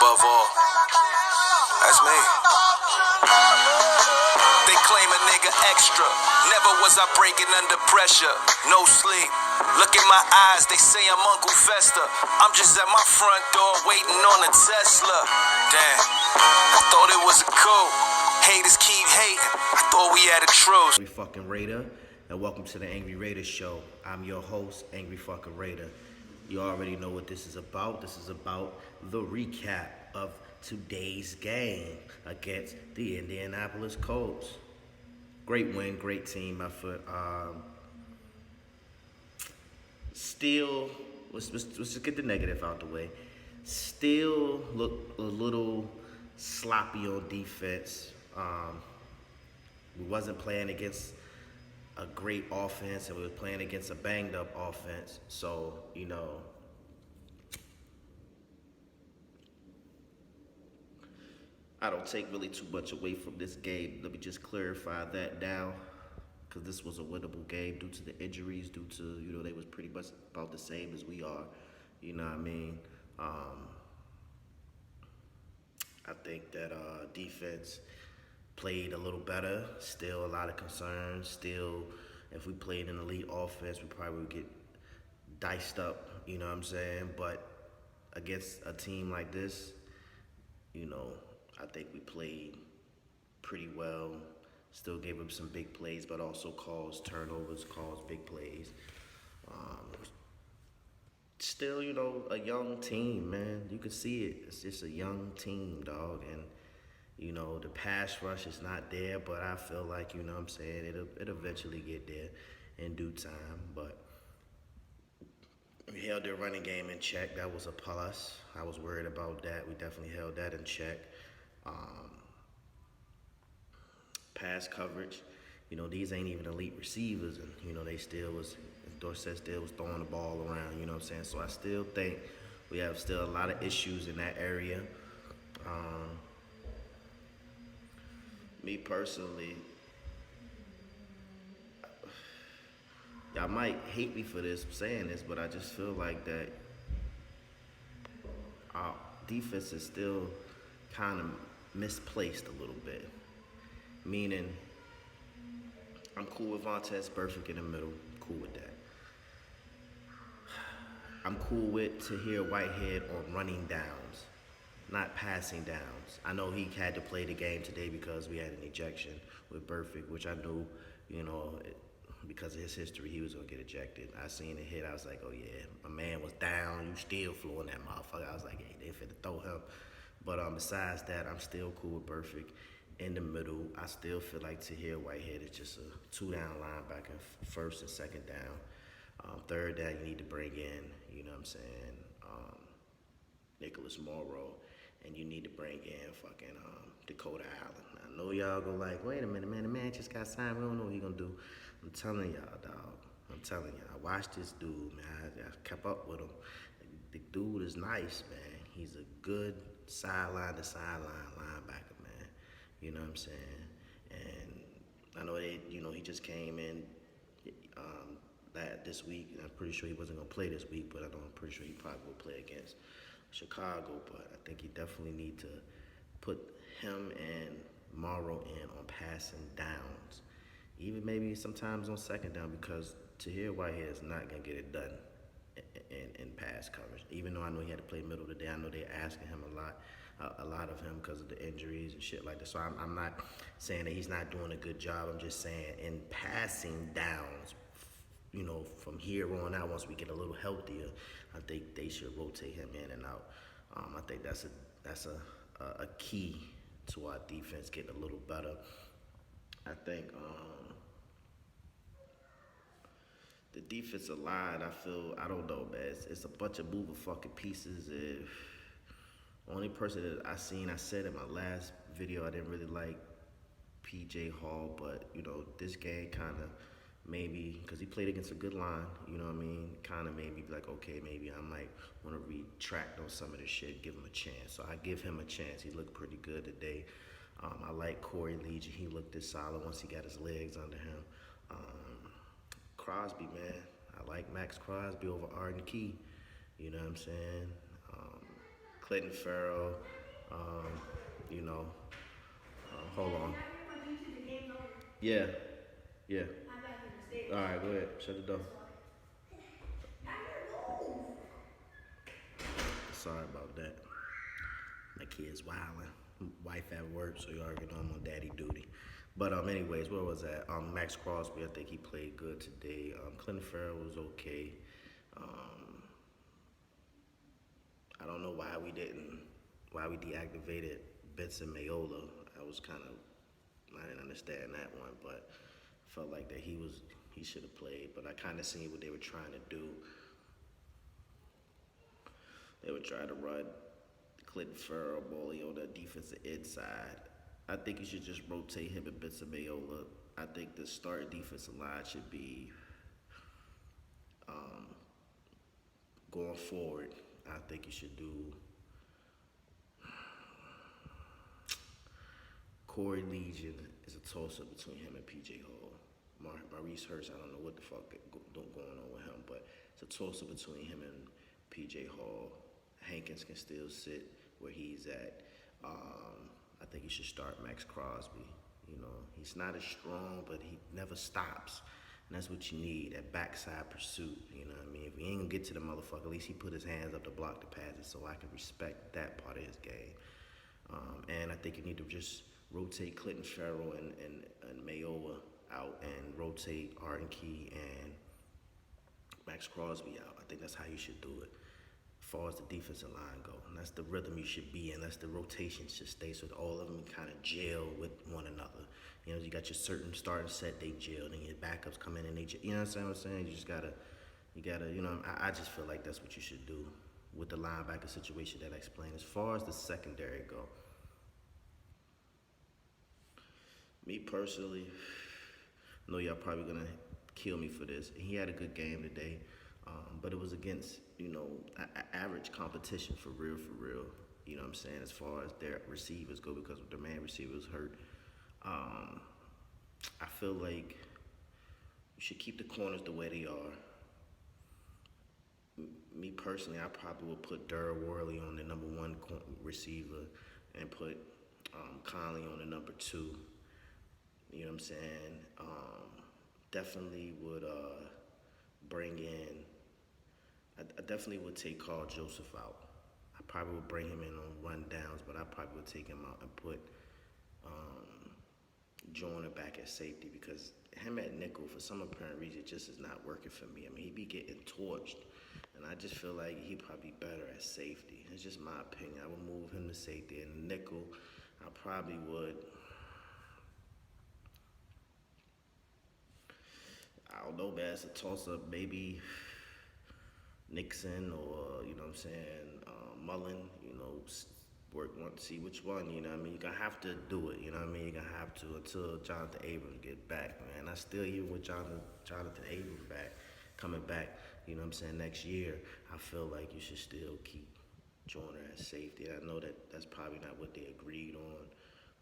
above all. That's me. They claim a nigga extra. Never was I breaking under pressure. No sleep. Look in my eyes, they say I'm Uncle Fester. I'm just at my front door waiting on a Tesla. Damn, I thought it was a code. Haters keep hating. I thought we had a truce. Angry fucking Raider, and welcome to the Angry Raiders show. I'm your host, Angry fucking Raider. You already know what this is about. This is about the recap of today's game against the Indianapolis Colts. Great win, great team effort. Still, let's just get the negative out the way. Still look a little sloppy on defense. We wasn't playing against a great offense, and we were playing against a banged up offense. So, you know, I don't take really too much away from this game. Let me just clarify that now, because this was a winnable game due to the injuries, due to, you know, they was pretty much about the same as we are. You know what I mean? I think that defense played a little better. Still a lot of concerns. Still, if we played an elite offense, we probably would get diced up, you know what I'm saying? But against a team like this, you know, I think we played pretty well. Still gave up some big plays, but also caused turnovers, caused big plays. Still, you know, a young team, man. You can see it. It's just a young team, dog. And, you know, the pass rush is not there, but I feel like, you know what I'm saying, it'll eventually get there in due time. But we held their running game in check. That was a plus. I was worried about that. We definitely held that in check. Pass coverage, you know, these ain't even elite receivers, and, you know, they still was, Dorsett still was throwing the ball around, you know what I'm saying? So I still think we have still a lot of issues in that area. Me personally, y'all might hate me for this, saying this, but I just feel like that our defense is still kind of misplaced a little bit. Meaning, I'm cool with Vontaze Burfict in the middle, cool with that. I'm cool with Tahir Whitehead on running downs, not passing downs. I know he had to play the game today because we had an ejection with Burfict, which I knew, you know, because of his history, he was going to get ejected. I seen it hit, I was like, oh yeah, my man was down, you still flew in that motherfucker. I was like, hey, they finna throw him. But besides that, I'm still cool with Burfict. In the middle, I still feel like Tahir Whitehead is just a two-down linebacker, first and second down. Third down, you need to bring in, you know what I'm saying, Nicholas Morrow, and you need to bring in fucking Dakota Allen. I know y'all go like, wait a minute, man, the man just got signed. We don't know what he gonna do. I'm telling y'all, dog. I'm telling y'all. I watched this dude, man. I kept up with him. The dude is nice, man. He's a good sideline to sideline linebacker. You know what I'm saying? And I know he just came in this week, and I'm pretty sure he wasn't gonna play this week, but I'm pretty sure he probably will play against Chicago. But I think he definitely need to put him and Morrow in on passing downs, even maybe sometimes on second down, because Tahir Whitehead is not gonna get it done in pass coverage. Even though I know he had to play middle today, I know they're asking him a lot of him because of the injuries and shit like that. So I'm not saying that he's not doing a good job. I'm just saying in passing downs, you know, from here on out, once we get a little healthier, I think they should rotate him in and out. I think that's a key to our defense getting a little better. I think the defensive line, I don't know, man. It's a bunch of moving fucking pieces. Only person that I said in my last video, I didn't really like P.J. Hall, but, you know, this game kind of maybe, because he played against a good line, you know what I mean, kind of made me be like, okay, maybe I might want to retract on some of this shit, give him a chance. So I give him a chance. He looked pretty good today. I like Corey Legion. He looked this solid once he got his legs under him. Crosby, man. I like Max Crosby over Arden Key. You know what I'm saying? Clinton Farrell, um, you know, hold on. Yeah, yeah. All right, go ahead. Shut the door. Sorry about that. My kid's wilding. Wife at work, so you already know I'm on daddy duty. But anyways, where was that? Max Crosby, I think he played good today. Clinton Farrell was okay. Um, I don't know why we deactivated Benson Mayola. I was kind of, I didn't understand that one, but felt like that he should have played. But I kind of seen what they were trying to do. They were trying to run Clinton Farrell, Boley on the defensive end side. I think you should just rotate him and Benson Mayola. I think the starting defensive line should be um, going forward. I think you should do Corey Legion is a toss-up between him and P.J. Hall. Maurice Hurst, I don't know what the fuck going on with him, but it's a toss-up between him and P.J. Hall. Hankins can still sit where he's at. I think you should start Max Crosby. You know, he's not as strong, but he never stops. And that's what you need, that backside pursuit. You know what I mean? If he ain't gonna get to the motherfucker, at least he put his hands up to block the passes, so I can respect that part of his game. And I think you need to just rotate Clinton Farrell and Mayowa out and rotate Arden Key and Max Crosby out. I think that's how you should do it. As far as the defensive line go, and that's the rhythm you should be in. That's the rotation should stay, so that all of them kind of gel with one another. You know, you got your certain starting set, they gel, then your backups come in and they gel. You know what I'm saying? You gotta, you know, I just feel like that's what you should do with the linebacker situation that I explained. As far as the secondary go, me personally, I know y'all probably gonna kill me for this. He had a good game today, but it was against, you know, average competition for real. You know what I'm saying? As far as their receivers go, because their main receivers hurt. I feel like you should keep the corners the way they are. Me personally, I probably would put Darrell Worley on the number one receiver and put Conley on the number two. You know what I'm saying? Definitely would bring in. I definitely would take Carl Joseph out. I probably would bring him in on run downs, but I probably would take him out and put Joyner back at safety, because him at nickel, for some apparent reason, just is not working for me. I mean, he be getting torched, and I just feel like he'd probably be better at safety. It's just my opinion. I would move him to safety. And nickel, I probably would. I don't know, man. It's a toss-up. Maybe Nixon or, you know what I'm saying, Mullen, you know, see which one, you know what I mean? You're going to have to do it, you know what I mean? You're going to have to until Jonathan Abrams get back, man. I still, even with Jonathan Abrams coming back, you know what I'm saying, next year, I feel like you should still keep Joyner at safety. I know that's probably not what they agreed on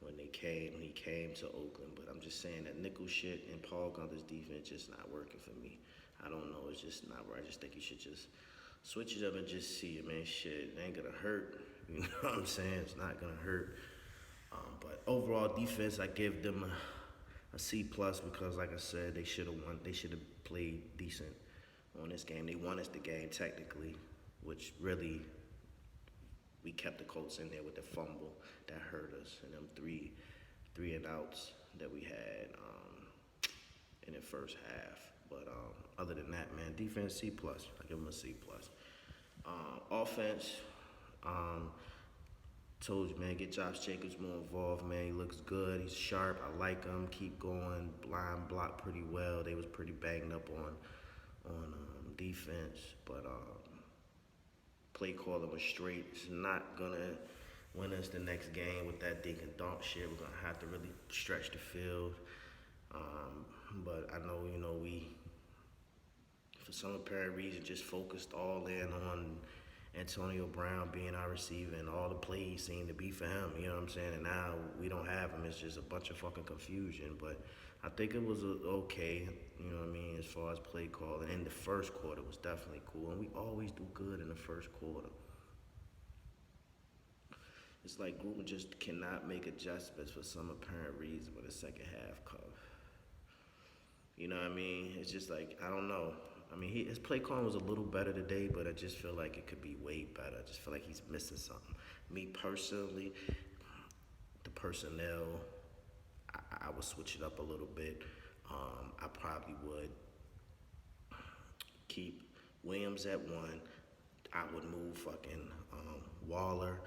when he came to Oakland, but I'm just saying that nickel shit and Paul Gunther's defense just not working for me. I don't know, it's just not right. I just think you should just switch it up and just see it, man. Shit, it ain't gonna hurt. You know what I'm saying? It's not gonna hurt. But overall defense, I give them a C plus, because, like I said, they should have won. They should have played decent on this game. They won us the game technically, which really, we kept the Colts in there with the fumble that hurt us, and them three and outs that we had in the first half. But other than that, man, defense C plus. I give them a C plus. Offense, told you, man, get Josh Jacobs more involved, man. He looks good. He's sharp. I like him. Keep going. Blind block pretty well. They was pretty banged up on defense, but play calling was straight. It's not gonna win us the next game with that dink and dunk shit. We're gonna have to really stretch the field. But I know, you know, we, for some apparent reason, just focused all in on Antonio Brown being our receiver, and all the plays seem to be for him, you know what I'm saying? And now we don't have him. It's just a bunch of fucking confusion. But I think it was okay, you know what I mean, as far as play calling. And the first quarter was definitely cool, and we always do good in the first quarter. It's like Gruden just cannot make adjustments for some apparent reason when the second half comes. You know what I mean? It's just like I don't know. I mean, his play calling was a little better today, but I just feel like it could be way better. I just feel like he's missing something. Me personally, the personnel, I would switch it up a little bit. I probably would keep Williams at one. I would move fucking Waller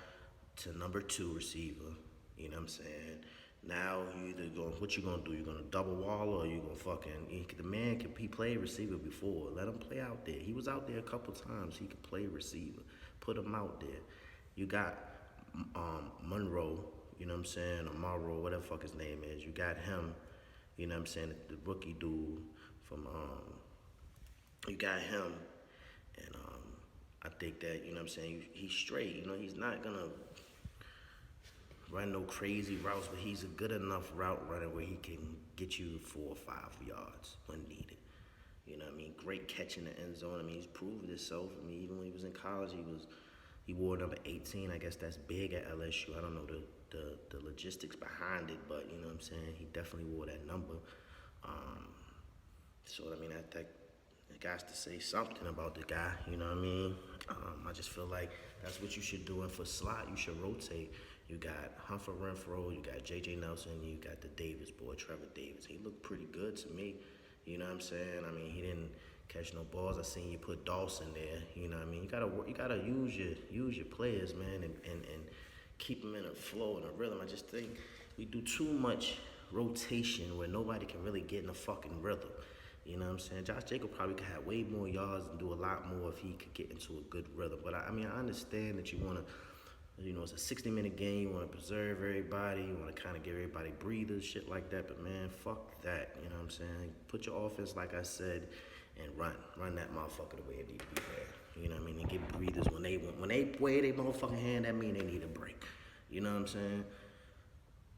to number two receiver. You know what I'm saying? Now you either going what you gonna do? You gonna double Waller or you gonna fucking the man can he played receiver before. Let him play out there. He was out there a couple times. He could play receiver. Put him out there. You got Monroe. You know what I'm saying? Or Morrow, whatever the fuck his name is. You got him. You know what I'm saying? The rookie dude from you got him, and I think that, you know what I'm saying, he's straight. You know, he's not going to run no crazy routes, but he's a good enough route runner where he can get you 4 or 5 yards when needed. You know what I mean? Great catch in the end zone. I mean, he's proven himself. I mean, even when he was in college, he wore number 18. I guess that's big at LSU. I don't know the logistics behind it, but you know what I'm saying? He definitely wore that number. So, I mean, I think it got to say something about the guy, you know what I mean? I just feel like that's what you should do. And for slot, you should rotate. You got Humphrey Renfro, you got J.J. Nelson, you got the Davis boy, Trevor Davis. He looked pretty good to me, you know what I'm saying? I mean, he didn't catch no balls. I seen you put Dawson there, you know what I mean? You gotta use your players, man, and keep them in a flow and a rhythm. I just think we do too much rotation where nobody can really get in a fucking rhythm. You know what I'm saying? Josh Jacobs probably could have way more yards and do a lot more if he could get into a good rhythm. But I mean, I understand that you want to, you know, it's a 60-minute game. You want to preserve everybody. You want to kind of give everybody breathers, shit like that. But man, fuck that. You know what I'm saying? Put your offense, like I said, and run that motherfucker the way it needs to be there. You know what I mean? And get breathers when they weigh their motherfucking hand. That mean they need a break. You know what I'm saying?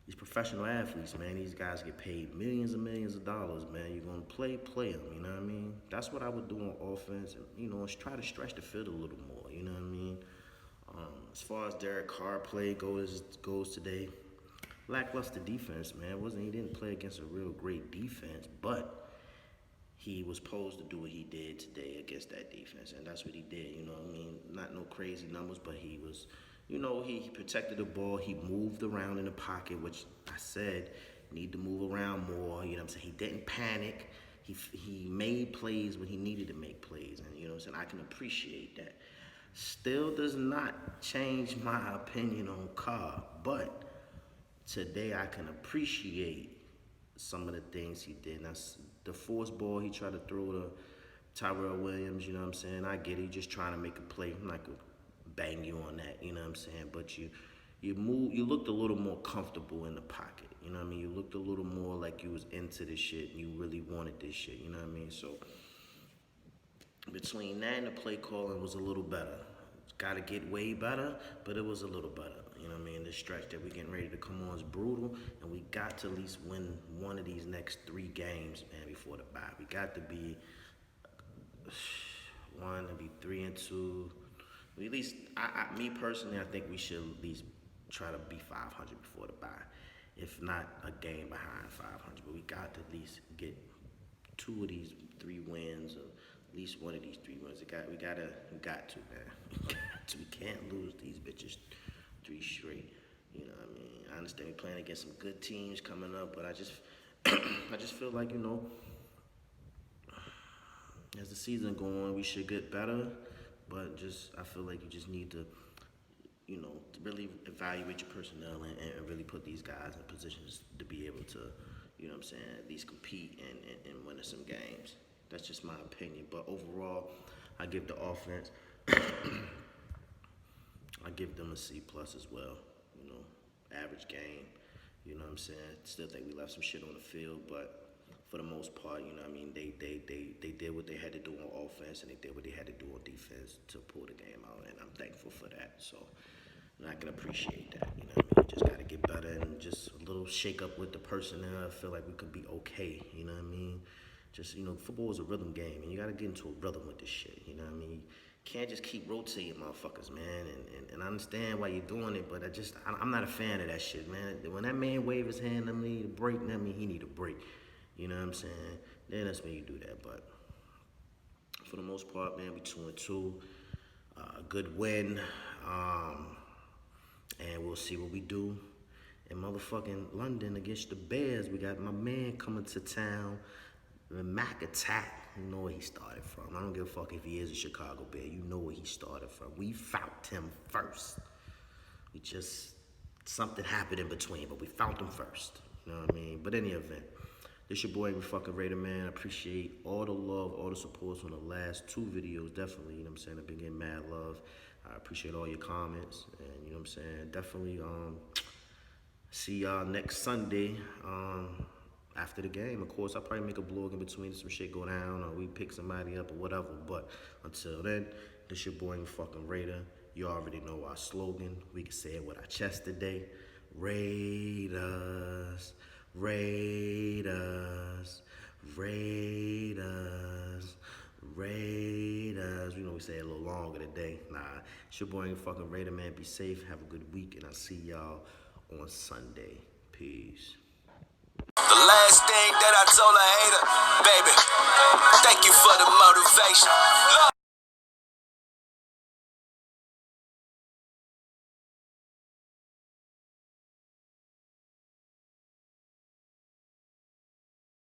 These professional athletes, man, these guys get paid millions and millions of dollars, man. You're going to play them, you know what I mean? That's what I would do on offense, and, you know, try to stretch the field a little more, you know what I mean? As far as Derek Carr play goes today, lackluster defense, man. He didn't play against a real great defense, but he was supposed to do what he did today against that defense, and that's what he did, you know what I mean? Not no crazy numbers, but he was... You know, he protected the ball. He moved around in the pocket, which I said need to move around more. You know what I'm saying? He didn't panic. He made plays when he needed to make plays. And, you know what I'm saying? I can appreciate that. Still does not change my opinion on Carr. But today I can appreciate some of the things he did. Now, the forced ball he tried to throw to Tyrell Williams, you know what I'm saying? I get it. He's just trying to make a play. I'm not going to bang you on that, you know what I'm saying? But you looked a little more comfortable in the pocket, you know what I mean? You looked a little more like you was into this shit and you really wanted this shit, you know what I mean? So between that and the play calling was a little better. Got to get way better, but it was a little better, you know what I mean? This stretch that we getting ready to come on is brutal, and we got to at least win one of these next 3 games, man, before the bye. We got to be 3-2. At least, me personally, I think we should at least try to be 500 before the bye. If not a game behind 500, but we got to at least get 2 of these 3 wins, or at least one of these 3 wins. We got to, man. We can't lose these bitches 3 straight. You know what I mean? I understand we're playing against some good teams coming up, but I just feel like, you know, as the season go on, we should get better. But I feel like you just need to, you know, to really evaluate your personnel and really put these guys in positions to be able to, you know what I'm saying, at least compete and win some games. That's just my opinion. But overall, I give the offense, I give them a C+ as well. You know, average game. You know what I'm saying? Still think we left some shit on the field, but for the most part, you know what I mean, they did what they had to do on offense, and they did what they had to do on defense to pull the game out, and I'm thankful for that. So, and I can appreciate that, you know what I mean? Just got to get better, and just a little shake up with the personnel. I feel like we could be okay, you know what I mean? Just, you know, football is a rhythm game, and you got to get into a rhythm with this shit, you know what I mean? can't just keep rotating motherfuckers, man. And I understand why you're doing it, but I'm not a fan of that shit, man. When that man wave his hand, that mean need a break. That mean he need a break. You know what I'm saying? Then that's when you do that. But for the most part, man, we 2-2. Good win. And we'll see what we do in motherfucking London against the Bears. We got my man coming to town, the Mac Attack. You know where he started from. I don't give a fuck if he is a Chicago Bear. You know where he started from. We found him first. Something happened in between, but we found him first. You know what I mean? But in any event, this your boy, fucking Raider, man. I appreciate all the love, all the support on the last 2 videos. Definitely, you know what I'm saying? I've been getting mad love. I appreciate all your comments. And, you know what I'm saying? Definitely see y'all next Sunday after the game. Of course, I'll probably make a vlog in between some shit go down or we pick somebody up or whatever. But until then, this your boy, fucking Raider. You already know our slogan. We can say it with our chest today. Raiders, Raiders, Raiders, Raiders. We know we say it a little longer today. Nah, it's your boy, fucking Raider, man. Be safe. Have a good week. And I'll see y'all on Sunday. Peace. The last thing that I told a hater, baby, thank you for the motivation.